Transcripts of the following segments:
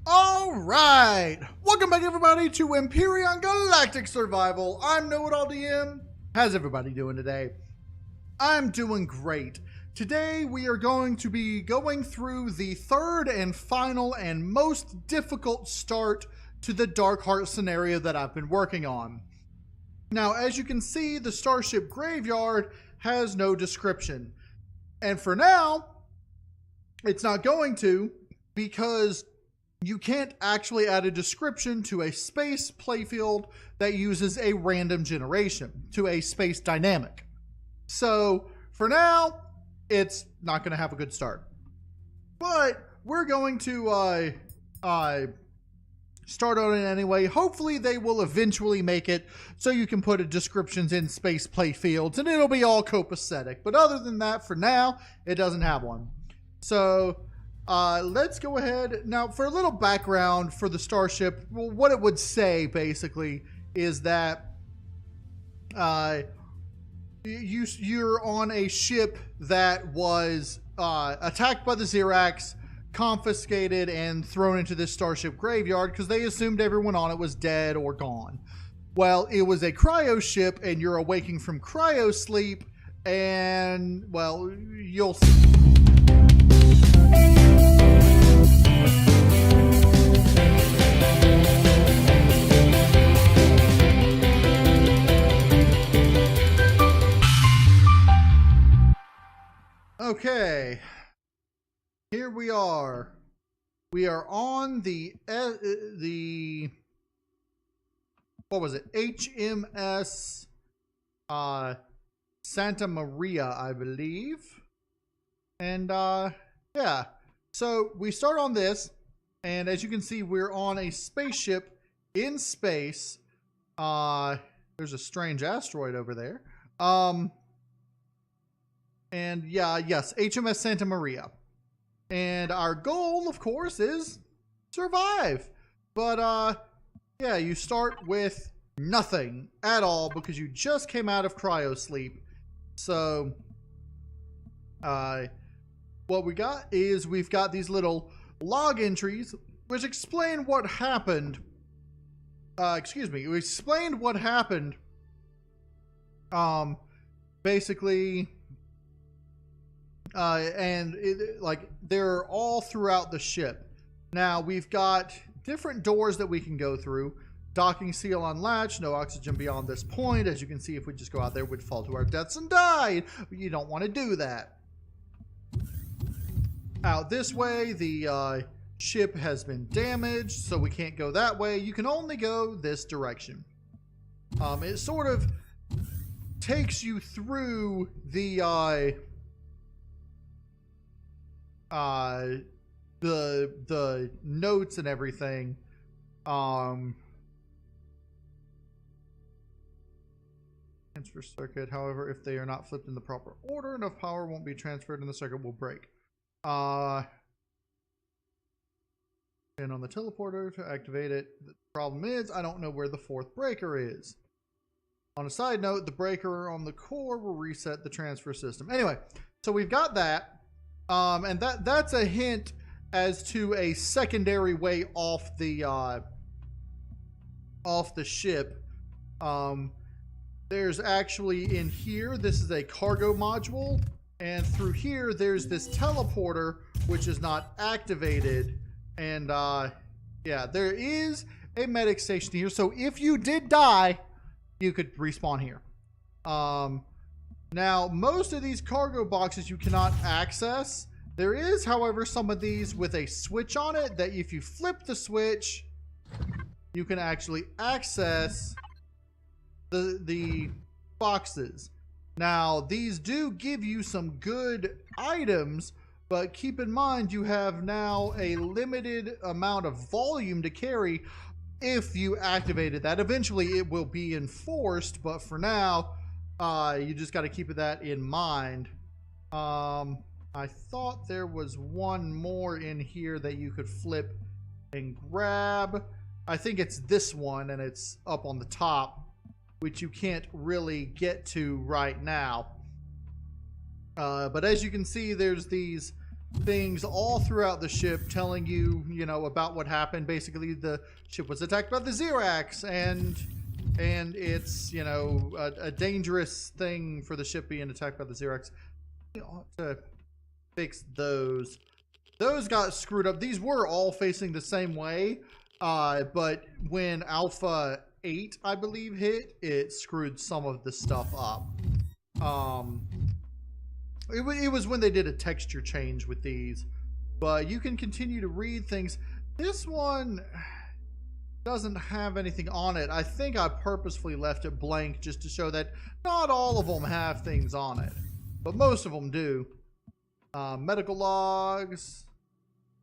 All right, welcome back everybody to Empyrion Galactic Survival. I'm KnowItAllDM. How's everybody doing today? I'm doing great. Today we are going to be going through the third and final and most difficult start to the Dark Heart scenario that I've been working on. Now, as you can see, the Starship graveyard has no description. And for now, it's not going to, because you can't actually add a description to a space playfield that uses a random generation, to a space dynamic. So for now, it's not going to have a good start. But we're going to start on it anyway. Hopefully they will eventually make it so you can put descriptions in space playfields and it'll be all copacetic. But other than that, for now, it doesn't have one. So let's go ahead. Now, for a little background for the Starship, well, what it would say basically is that you're on a ship that was attacked by the Xerax, confiscated, and thrown into this Starship graveyard because they assumed everyone on it was dead or gone. Well, it was a cryo ship, and you're awaking from cryo sleep, and, well, you'll see. Okay, here we are. We are on the what was it? HMS Santa Maria, I believe. And yeah, so we start on this, and as you can see, we're on a spaceship in space. There's a strange asteroid over there. And yeah, yes, HMS Santa Maria. And our goal, of course, is survive. But yeah, you start with nothing at all because you just came out of cryo sleep. So what we got is we've got these little log entries which explain what happened. We explained what happened. Basically, and like they're all throughout the ship. Now we've got different doors that we can go through. Docking seal unlatched, no oxygen beyond this point. As you can see, if we just go out there, we'd fall to our deaths and die. You don't want to do that. Out this way, the ship has been damaged, so we can't go that way. You can only go this direction. It sort of takes you through the notes and everything. Transfer circuit. However, if they are not flipped in the proper order, enough power won't be transferred and the circuit will break. And on the teleporter to activate it. The problem is I don't know where the fourth breaker is. On a side note, the breaker on the core will reset the transfer system. Anyway, so we've got that. And that's a hint as to a secondary way off the ship. There's actually in here, this is a cargo module, and through here there's this teleporter which is not activated. And yeah, there is a medic station here, so if you did die, you could respawn here. Now, most of these cargo boxes you cannot access. There is, however, some of these with a switch on it that if you flip the switch, you can actually access the boxes. Now, these do give you some good items, but keep in mind you have now a limited amount of volume to carry if you activated that. Eventually, it will be enforced, but for now, you just got to keep that in mind. I thought there was one more in here that you could flip and grab. I think it's this one, and it's up on the top, which you can't really get to right now. But as you can see, there's these things all throughout the ship telling you, you know, about what happened. Basically, the ship was attacked by the Xerax, and it's, you know, a dangerous thing for the ship being attacked by the Xerax. We ought to fix those. Those got screwed up. These were all facing the same way, but when Alpha 8, I believe, hit, it screwed some of the stuff up. It was when they did a texture change with these, but you can continue to read things. This one doesn't have anything on it. I think I purposefully left it blank just to show that not all of them have things on it, but most of them do. Medical logs.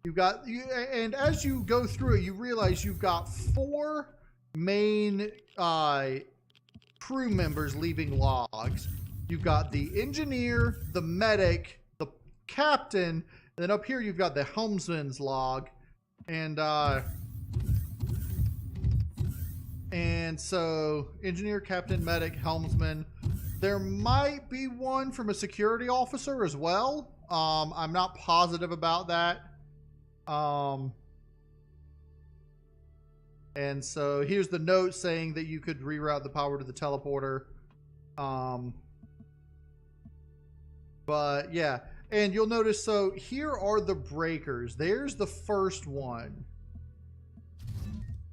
You've got, and as you go through it, you realize you've got 4 main crew members leaving logs. You've got the engineer, the medic, the captain, and then up here you've got the helmsman's log. And so engineer, captain, medic, helmsman. There might be one from a security officer as well. I'm not positive about that. And so here's the note saying that you could reroute the power to the teleporter. But yeah, and you'll notice, so here are the breakers. There's the first one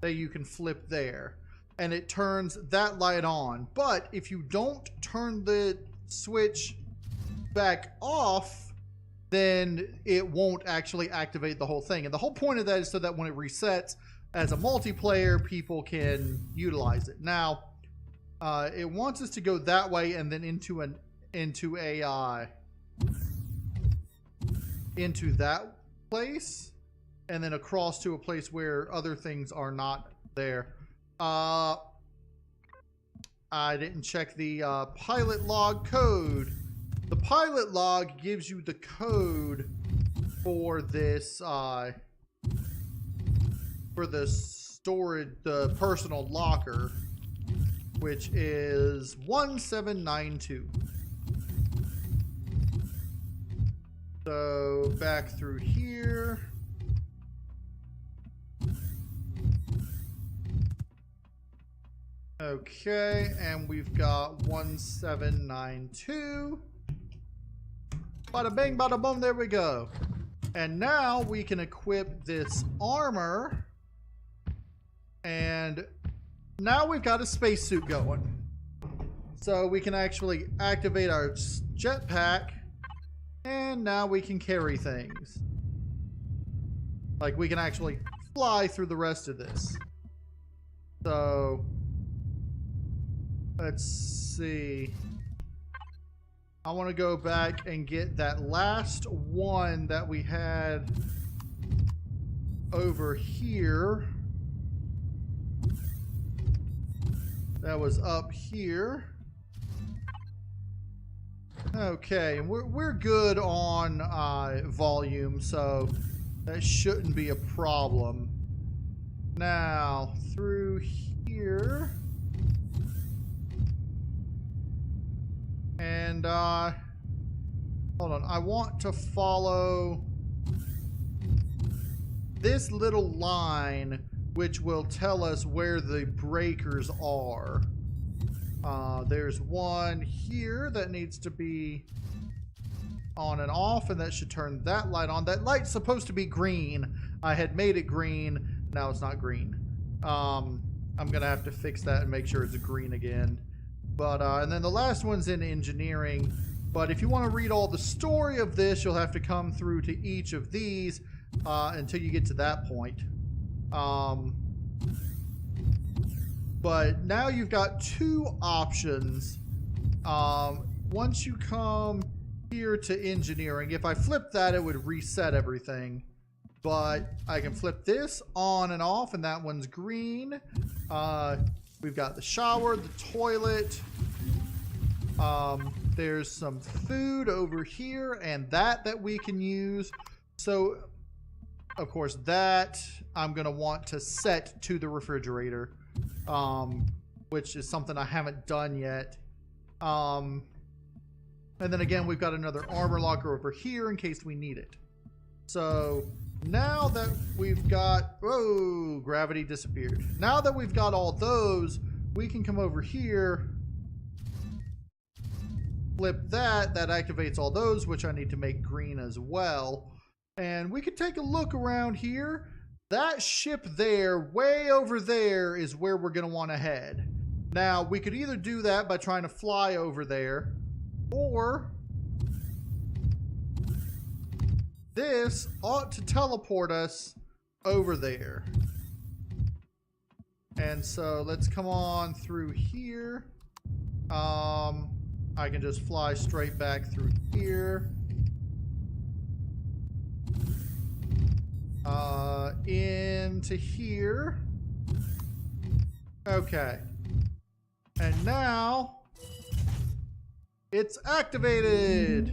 that you can flip there, and it turns that light on. But if you don't turn the switch back off, then it won't actually activate the whole thing. And the whole point of that is so that when it resets as a multiplayer, people can utilize it. Now, it wants us to go that way and then into that place, and then across to a place where other things are not there. I didn't check the pilot log code. The pilot log gives you the code for this for the storage, the personal locker, which is 1792. So back through here. Okay, and we've got 1792. Bada bing, bada boom, there we go. And now we can equip this armor. And now we've got a spacesuit going. So we can actually activate our jetpack. And now we can carry things. Like, we can actually fly through the rest of this. So let's see. I want to go back and get that last one that we had over here. That was up here. Okay, we're good on volume, so that shouldn't be a problem. Now, through here. And, hold on, I want to follow this little line, which will tell us where the breakers are. There's one here that needs to be on and off, and that should turn that light on. That light's supposed to be green. I had made it green. Now it's not green. I'm gonna have to fix that and make sure it's green again. But and then the last one's in engineering. But if you want to read all the story of this, you'll have to come through to each of these until you get to that point. But now you've got 2 options. Once you come here to engineering, if I flip that, it would reset everything. But I can flip this on and off, and that one's green. We've got the shower, the toilet. There's some food over here, and that we can use. So, of course, that I'm going to want to set to the refrigerator. Which is something I haven't done yet. And then again, we've got another armor locker over here in case we need it. So now that we've got, whoa, gravity disappeared. Now that we've got all those, we can come over here, flip that activates all those, which I need to make green as well. And we could take a look around here. That ship there, way over there, is where we're going to want to head. Now, we could either do that by trying to fly over there, or this ought to teleport us over there. And so let's come on through here. I can just fly straight back through here. Into here. Okay. And now it's activated.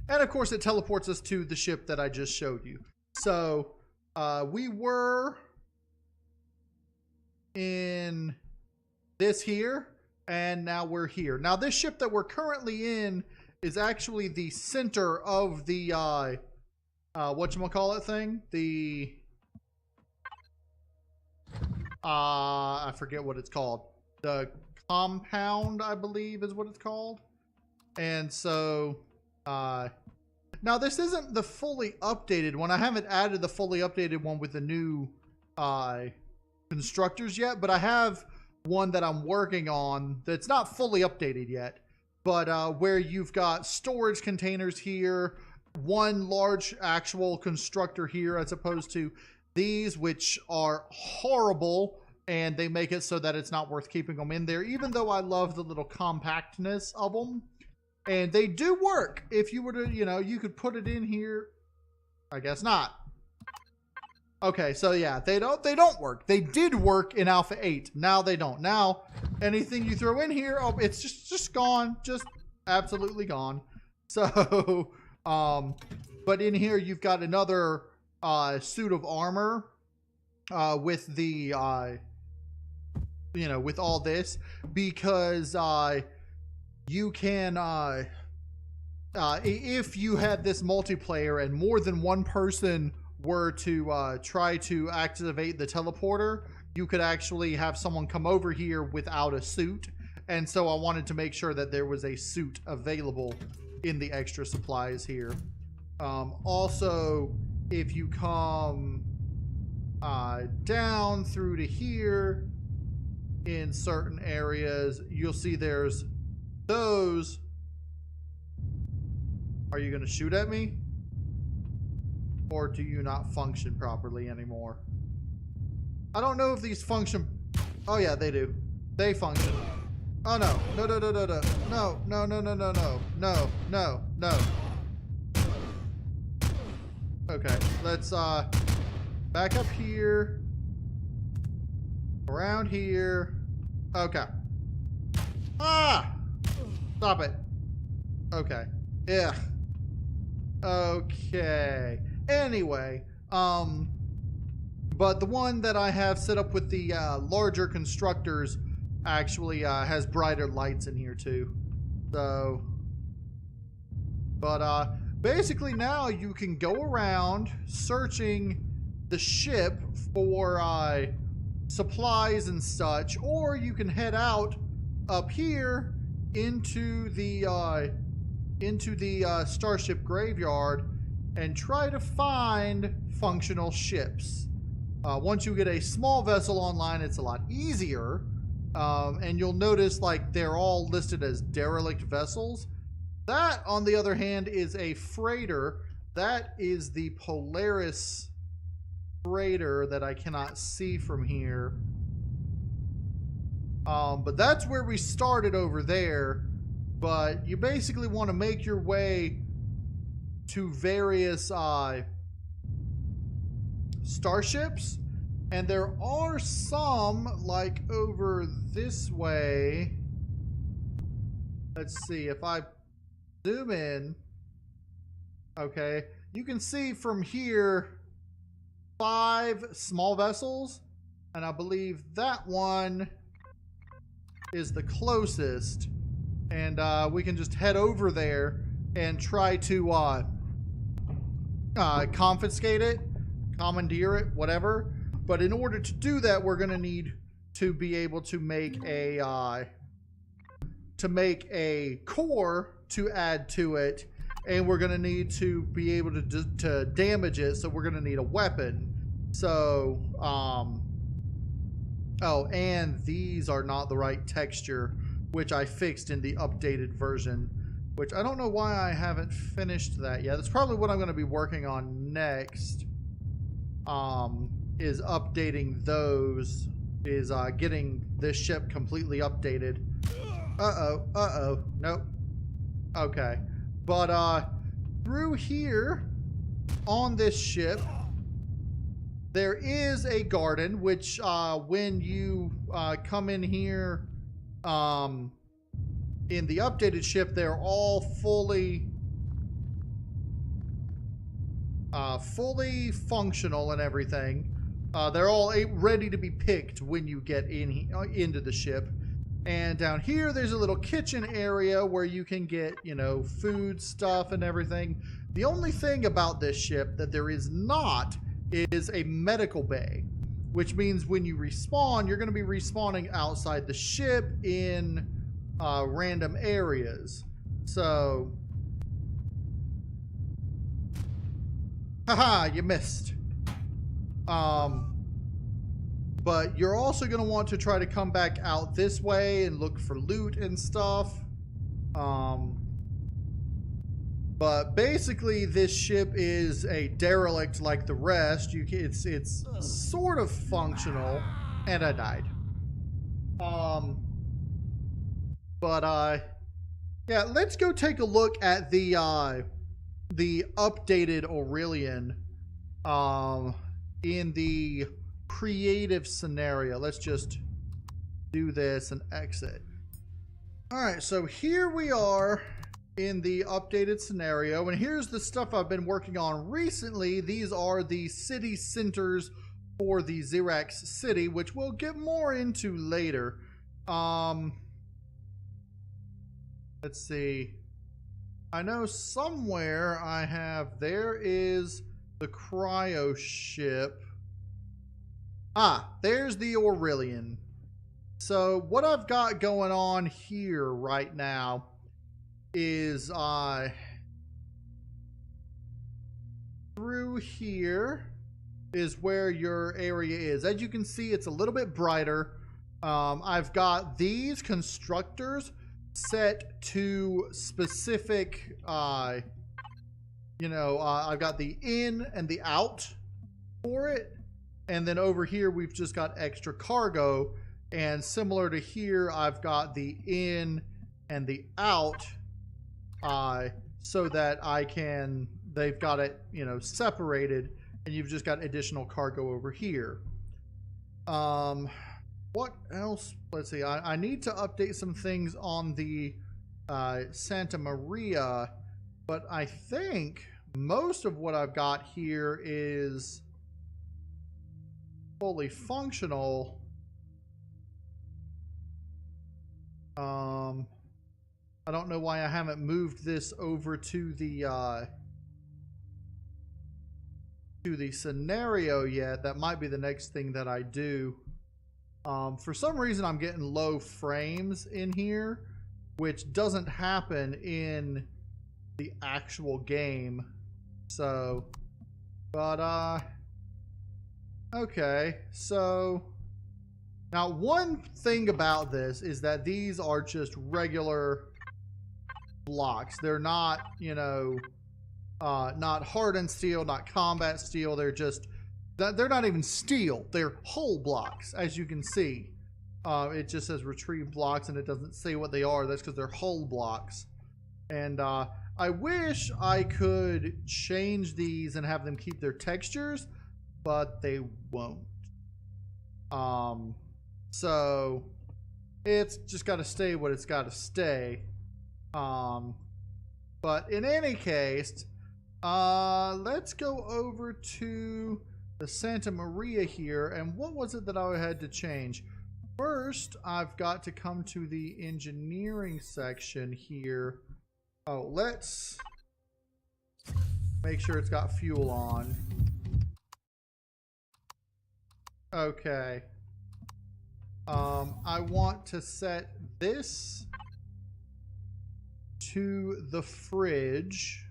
And of course it teleports us to the ship that I just showed you. So we were in this here, and now we're here. Now this ship that we're currently in is actually the center of the whatchamacallit thing? The I forget what it's called. The compound, I believe, is what it's called. And so now this isn't the fully updated one. I haven't added the fully updated one with the new constructors yet, but I have one that I'm working on that's not fully updated yet, but where you've got storage containers here, one large actual constructor here, as opposed to these, which are horrible, and they make it so that it's not worth keeping them in there, even though I love the little compactness of them. And they do work. If you were to, you know, you could put it in here. I guess not. Okay, so yeah, they don't work. They did work in Alpha 8. Now they don't. Now anything you throw in here, oh, it's just gone. Just absolutely gone. So but in here you've got another suit of armor with the you know, with all this, because you can if you had this multiplayer and more than one person were to try to activate the teleporter, you could actually have someone come over here without a suit. And so I wanted to make sure that there was a suit available in the extra supplies here. Also, if you come down through to here in certain areas, you'll see there's those. Are you going to shoot at me? Or do you not function properly anymore? I don't know if these function. Oh yeah, they do. They function. Oh no. No, no, no, no, no. No, no, no, no, no, no. No, no, no. Okay, let's back up here. Around here. Okay. Ah! Stop it. Okay. Yeah. Okay. Anyway, but the one that I have set up with the larger constructors actually has brighter lights in here too. So, but basically now you can go around searching the ship for supplies and such, or you can head out up here into the Starship graveyard and try to find functional ships. Once you get a small vessel online, it's a lot easier, and you'll notice like they're all listed as derelict vessels. That, on the other hand, is a freighter. That is the Polaris freighter that I cannot see from here. But that's where we started over there. But you basically want to make your way to various starships, and there are some like over this way. Let's see if I zoom in. Okay, you can see from here 5 small vessels, and I believe that one is the closest. and we can just head over there and try to confiscate it, commandeer it, whatever. But in order to do that, we're gonna need to be able to make a core to add to it, and we're gonna need to be able to damage it. So we're gonna need a weapon. So oh, and these are not the right texture, which I fixed in the updated version, which I don't know why I haven't finished that yet. That's probably what I'm going to be working on next, is updating those, is getting this ship completely updated. Nope. Okay. But through here on this ship, there is a garden, which when you come in here in the updated ship, they're all fully functional and everything. They're all ready to be picked when you get into the ship. And down here, there's a little kitchen area where you can get, you know, food stuff and everything. The only thing about this ship that there is not is a medical bay, which means when you respawn, you're going to be respawning outside the ship in random areas. So, haha, you missed. But you're also going to want to try to come back out this way and look for loot and stuff. But basically, this ship is a derelict like the rest. It's sort of functional, and I died. Yeah, let's go take a look at the updated Aurelion in the creative scenario. Let's just do this and exit. All right, so here we are in the updated scenario, and here's the stuff I've been working on recently. These are the city centers for the Xerax city, which we'll get more into later. Let's see. I know somewhere there is the cryo ship. Ah, there's the Aurelion. So what I've got going on here right now is through here is where your area is. As you can see, it's a little bit brighter. I've got these constructors set to specific, I've got the in and the out for it. And then over here, we've just got extra cargo. And similar to here, I've got the in and the out, so that they've got it, separated, and you've just got additional cargo over here. What else? Let's see. I need to update some things on the Santa Maria, but I think most of what I've got here is fully functional. I don't know why I haven't moved this over to the scenario yet. That might be the next thing that I do. For some reason, I'm getting low frames in here, which doesn't happen in the actual game. So, but, okay. So, now one thing about this is that these are just regular blocks. They're not, not hardened steel, not combat steel. They're just, they're not even steel. They're hull blocks, as you can see. It just says retrieve blocks, and it doesn't say what they are. That's because they're hull blocks. And I wish I could change these and have them keep their textures, but they won't. So it's just got to stay what it's got to stay. But in any case, let's go over to the Santa Maria here. And what was it that I had to change? first, I've got to come to the engineering section here. Oh, let's make sure it's got fuel on. Okay. I want to set this to the fridge.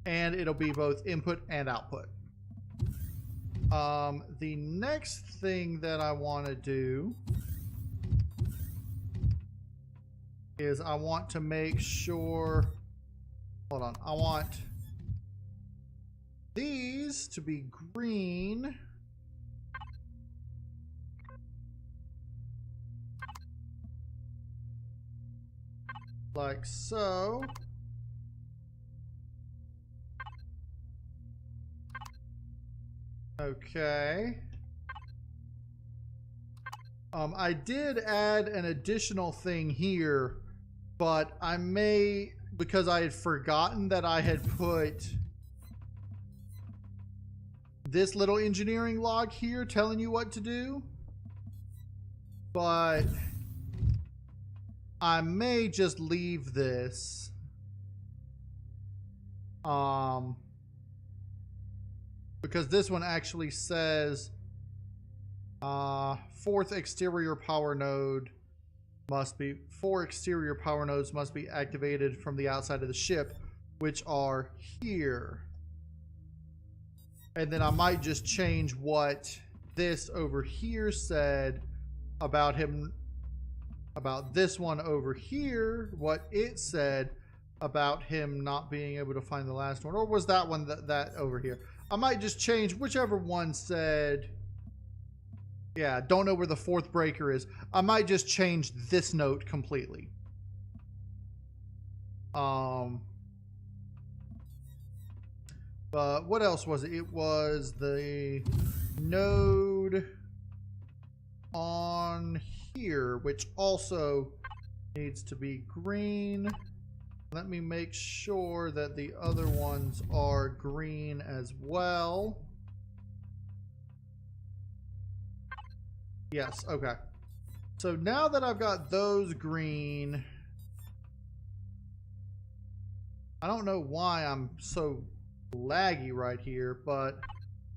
And it'll be both input and output. The next thing that I want to do is I want to make sure, hold on, I want these to be green. Like so. Okay. I did add an additional thing here, but I may, because I had forgotten that I had put this little engineering log here telling you what to do, but I may just leave this. Because this one actually says four exterior power nodes must be activated from the outside of the ship, which are here. And then I might just change what this over here said about him, about this one over here, what it said about him not being able to find the last one. Or was that one that over here? I might just change whichever one said, yeah, don't know where the fourth breaker is. I might just change this note completely. But what else was it? It was the node on here, which also needs to be green. Let me make sure that the other ones are green as well. Yes, okay. So now that I've got those green, I don't know why I'm so laggy right here, but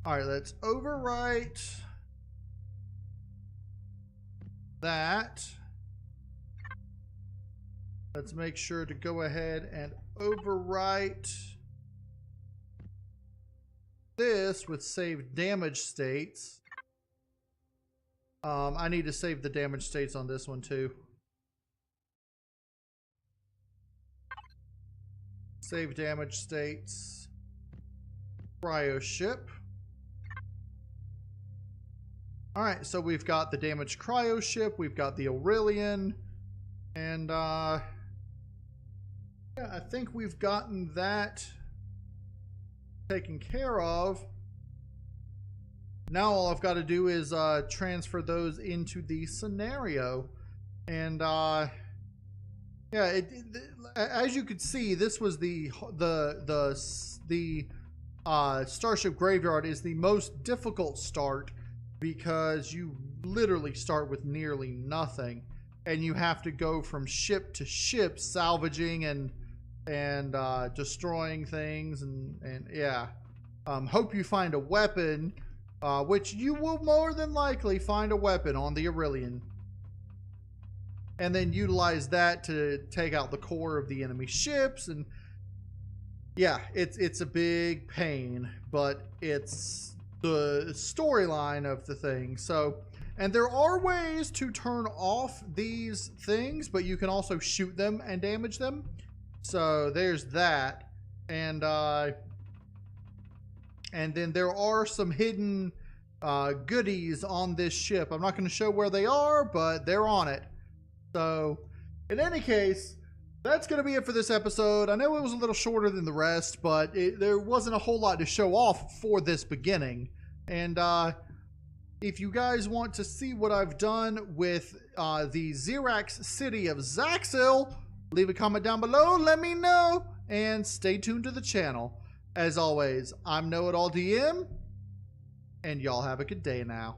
all right, let's overwrite that. Let's make sure to go ahead and overwrite this with save damage states. I need to save the damage states on this one too. Save damage states. Cryo ship. Alright, so we've got the damaged cryo ship, we've got the Aurelian, and yeah, I think we've gotten that taken care of. Now all I've got to do is transfer those into the scenario. And yeah, as you could see, this was the Starship Graveyard is the most difficult start because you literally start with nearly nothing. And you have to go from ship to ship, salvaging and destroying things, and yeah. Hope you find a weapon, which you will more than likely find a weapon on the Aurelian, and then utilize that to take out the core of the enemy ships. And yeah, it's a big pain, but it's the storyline of the thing. So, and there are ways to turn off these things, but you can also shoot them and damage them. So there's that. And then there are some hidden goodies on this ship. I'm not going to show where they are, but they're on it. So in any case, that's going to be it for this episode. I know it was a little shorter than the rest, but there wasn't a whole lot to show off for this beginning. And if you guys want to see what I've done with the Xerax city of Zaxil, leave a comment down below, let me know, and stay tuned to the channel. As always, I'm KnowItAllDM, and y'all have a good day now.